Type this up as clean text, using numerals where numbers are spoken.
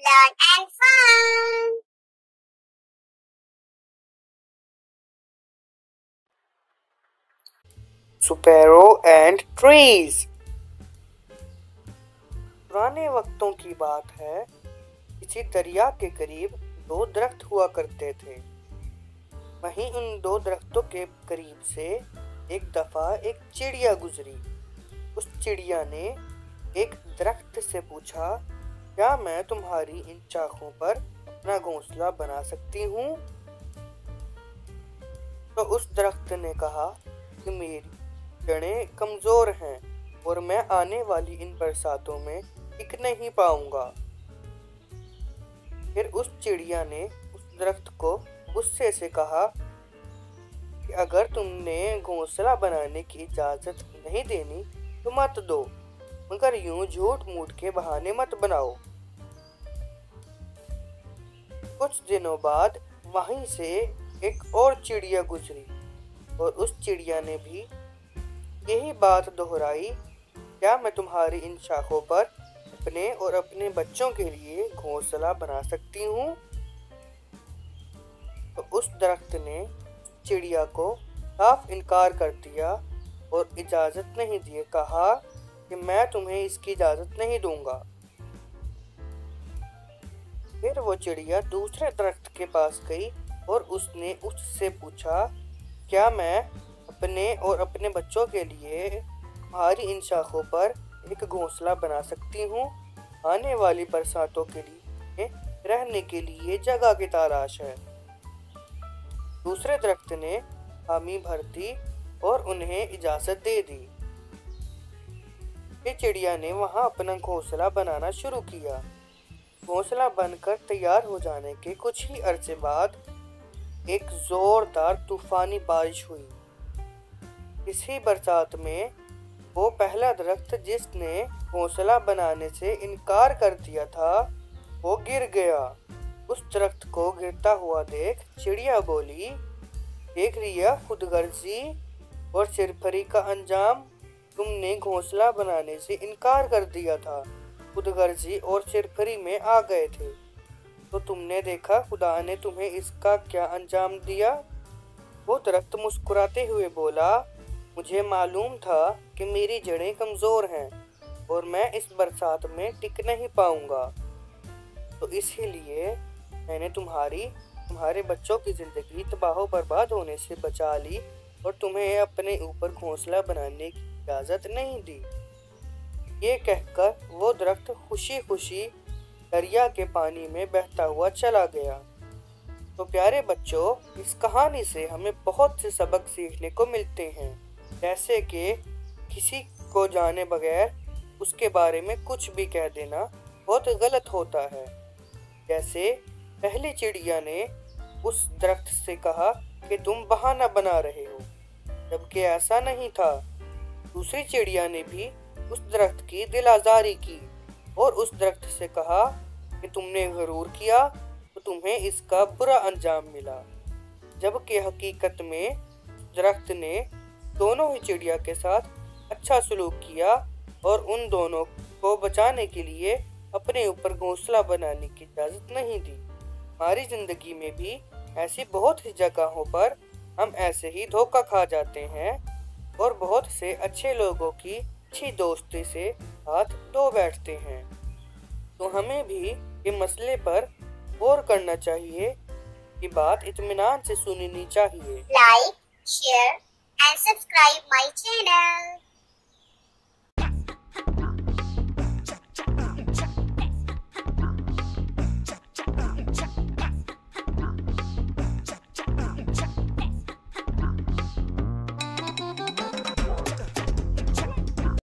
learn and fun. Sparrow and Trees। पुराने वक्तों की बात है, किसी दरिया के करीब दो दरख्त हुआ करते थे। वहीं उन दो दरख्तों के करीब से एक दफा एक चिड़िया गुजरी। उस चिड़िया ने एक दरख्त से पूछा, क्या मैं तुम्हारी इन शाखों पर अपना घोंसला बना सकती हूँ? तो उस दरख्त ने कहा कि मेरी जड़ें कमजोर हैं और मैं आने वाली इन बरसातों में टिक नहीं पाऊंगा। फिर उस चिड़िया ने उस दरख्त को गुस्से से कहा कि अगर तुमने घोंसला बनाने की इजाजत नहीं देनी तो मत दो, मगर यूं झूठ मूठ के बहाने मत बनाओ। कुछ दिनों बाद वहीं से एक और चिड़िया गुजरी और उस चिड़िया ने भी यही बात दोहराई, क्या मैं तुम्हारी इन शाखों पर अपने और अपने बच्चों के लिए घोंसला बना सकती हूँ? तो उस दरख्त ने चिड़िया को साफ इनकार कर दिया और इजाज़त नहीं दिए, कहा कि मैं तुम्हें इसकी इजाज़त नहीं दूंगा। फिर वो चिड़िया दूसरे दरख्त के पास गई और उसने उससे पूछा, क्या मैं अपने और अपने बच्चों के लिए तुम्हारी इन शाखों पर एक घोंसला बना सकती हूँ? आने वाली बरसातों के लिए रहने के लिए जगह की तलाश है। दूसरे दरख्त ने हामी भर दी और उन्हें इजाज़त दे दी। फिर चिड़िया ने वहां अपना घोंसला बनाना शुरू किया। घोंसला बनकर तैयार हो जाने के कुछ ही अरसे बाद एक जोरदार तूफानी बारिश हुई। इसी बरसात में वो पहला दरख्त जिसने घोंसला बनाने से इनकार कर दिया था, वो गिर गया। उस दरख्त को गिरता हुआ देख चिड़िया बोली, देख लिया खुदगर्जी और सिरफरी का अंजाम। तुमने घोंसला बनाने से इनकार कर दिया था, खुदगर्जी और सिरफरी में आ गए थे, तो तुमने देखा खुदा ने तुम्हें इसका क्या अंजाम दिया। वो दरख्त मुस्कुराते हुए बोला, मुझे मालूम था कि मेरी जड़ें कमज़ोर हैं और मैं इस बरसात में टिक नहीं पाऊंगा, तो इसीलिए मैंने तुम्हारे बच्चों की ज़िंदगी तबाह बर्बाद होने से बचा ली और तुम्हें अपने ऊपर घोंसला बनाने की इजाज़त नहीं दी। ये कहकर वो दरख्त खुशी खुशी दरिया के पानी में बहता हुआ चला गया। तो प्यारे बच्चों, इस कहानी से हमें बहुत से सबक सीखने को मिलते हैं, जैसे कि किसी को जाने बगैर उसके बारे में कुछ भी कह देना बहुत गलत होता है। जैसे पहली चिड़िया ने उस दरख्त से कहा कि तुम बहाना बना रहे हो, जबकि ऐसा नहीं था। दूसरी चिड़िया ने भी उस दरख्त की दिल आज़ारी की और उस दरख्त से कहा कि तुमने गरूर किया तो तुम्हें इसका बुरा अंजाम मिला, जबकि हकीकत में दरख्त ने दोनों ही चिड़िया के साथ अच्छा सलूक किया और उन दोनों को बचाने के लिए अपने ऊपर घोंसला बनाने की इजाज़त नहीं दी। हमारी ज़िंदगी में भी ऐसी बहुत सी जगहों पर हम ऐसे ही धोखा खा जाते हैं और बहुत से अच्छे लोगों की अच्छी दोस्ती से हाथ धो बैठते हैं। तो हमें भी ये मसले पर गौर करना चाहिए कि बात इत्मीनान से सुननी चाहिए। Like, share and subscribe my channel.